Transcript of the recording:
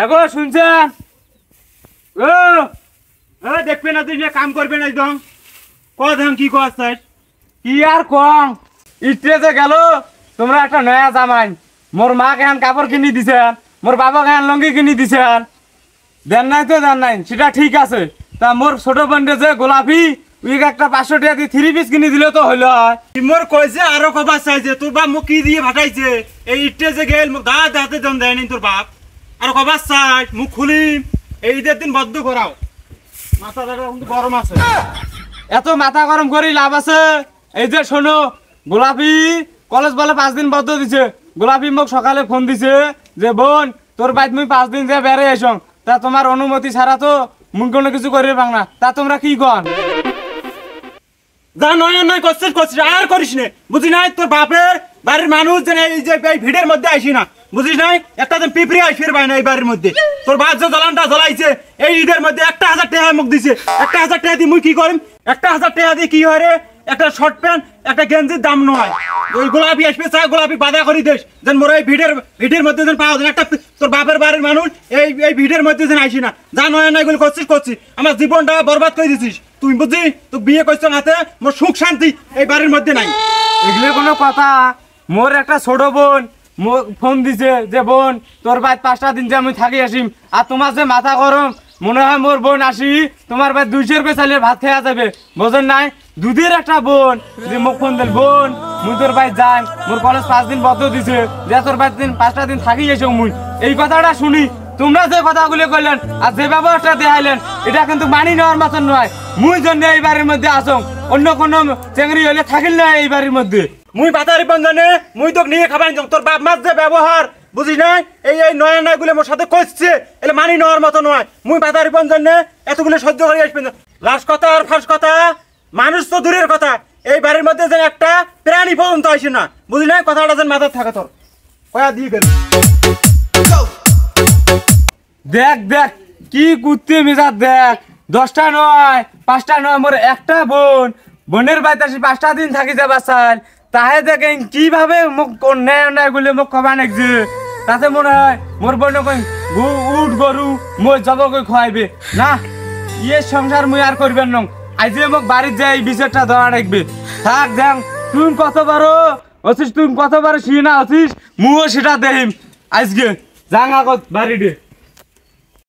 এগো শুনছেন? ও দেখবে না, তুই কাম করবে না একদম। কম কি করছিস? কি আর কম, স্টেজে গেল তোমরা একটা নয়া জামাই, মোর মা কেন কাপড় কিনে দিছেন, মোর বাবা কেন লঙ্গি কিনে দিছেন। দেন নাই তো দেন নাই, সেটা ঠিক আছে। তা মোর ছোট বোনটা যে গোলাপি, উইক একটা 500 টাকা দিয়ে 3 পিস কিনে দিলে তো হইলো। মোর কইছে আরো কবার চাইছে, তোর বাপ মোক কি দিয়ে ভাটাইছে। এই স্টেজে গেল মোক দাঁত হাতে দম দেয়নি তোর বাপ। আর কবার চাই মুখ খুলিম, এই ঈদের দিন বদ্ধ করাও। মাথা গরম আছে, এত মাথা গরম করি লাভ আছে? এই যে শোনো, গোলাপি কলেজ বলে 5 দিন বদ্ধ দিছে। গোলাপি মোক সকালে ফোন দিছে যে বোন তোর বাইত মুই 5 দিন যে বেড়ে এসং, তা তোমার অনুমতি ছাড়া তো মুই কোনো কিছু করি পাং না। তা তোমরা কি কর? যা নয় নয় করছিস করছিস, আর করিস নে, বুঝি নাই? তোর বাপের বাড়ির মানুষ যেন এই যে ভিড়ের মধ্যে আইসি না, বুঝিস নাই? একটা দিন পিঁপড়ে আইসির পাই না এই বাড়ির মধ্যে। তোর বাপ যে জ্বালানটা জ্বলাইছে এই ঈদের মধ্যে 1000 টাকা মুখ দিছে। 1000 টাকা দিয়ে মুই কি করিম? 1000 টাকা দিয়ে কি হয় রে? একটা শর্ট প্যান্ট একটা গেঞ্জির দাম নয়। ওই গোলাপি আসবে চা, গোলাপি বাধা করি দেশ যেন মোর এই ভিড়ের মধ্যে যেন পাওয়া যায় একটা। তোর বাপের বাড়ির মানুষ এই ভিড়ের মধ্যে যেন আইসি না। যা নয় না এগুলো করছিস, আমার জীবনটা বরবাদ করে দিছিস তুই, বুঝছি? তুই বিয়ে করছ হাতে, মোর সুখ শান্তি এই বাড়ির মধ্যে নাই। এগুলো কোনো কথা? মোর একটা ছোট বোন ফোন দিছে যে বোন তোর বাড়ি 5টা দিন যে আমি থাকি আসিম। আর তোমার যে মাথা গরম, মনে হয় মোর বোন আসি তোমার বাড়ি 200 রুপয়ে চালিয়ে ভাত খেয়ে যাবে, বোঝেন নাই? দুধের একটা বোন যে মুখ ফোন দিল, বোন মুই তোর বাড়ি যাই, মোর কলেজ 5 দিন বদ্ধ দিছে, যে তোর বাড়ি 5টা দিন থাকি এসো। মুই এই কথাটা শুনি তোমরা যে কথাগুলো কইলেন আর যে ব্যবহারটা দেখাইলেন, এটা কিন্তু মানি নেওয়ার মতন নয়। মুই জন্য এই বাড়ির মধ্যে আসং, অন্য কোনো চেংড়ি হইলে থাকিল না এই বাড়ির মধ্যে। মুই বাতারি বন্ধনে মুই তোকে নিয়ে খাবার নিতাম। তোর বাপ মার যে ব্যবহার, বুঝিস না? এই নয়া নয়গুলো মোর সাথে করছে, এলে মানি নেওয়ার মতো নয়। মুই বাতারি বন্ধনে এতগুলো সহ্য করে আসবেন। লাস্ট কথা আর ফার্স্ট কথা, মানুষ তো দূরের কথা, এই বাড়ির মধ্যে যেন একটা প্রাণী পর্যন্ত আসে না, বুঝলি না? কথাটা যেন মাথায় থাকে তোর। কয়া দিয়ে গেল দেখ দেখ কি কুত্তে মেজাজ দেখ। 10টা নয় 5টা নয়, মোর একটা বোন, বোনের বাড়িতে আসি 5টা দিন থাকি যাবা চাল। তাহে দেখেন কিভাবে মোক নেয় গুলি মোক কবা নাকছে। তাতে মনে হয় মোর বোনে কই উঠ গরু মই যাব কই খাইবে না। ইয়ে সংসার মুই আর করবেন নং। আইজে মোক বাড়ির যাই বিচারটা দেওয়া রাখবে। থাক দেখ, তুমি কত পারো অছিস, তুমি কত পারো শিনা অছিস, মুও সেটা দেখিম। আজকে যাং আগত বাড়ি দে।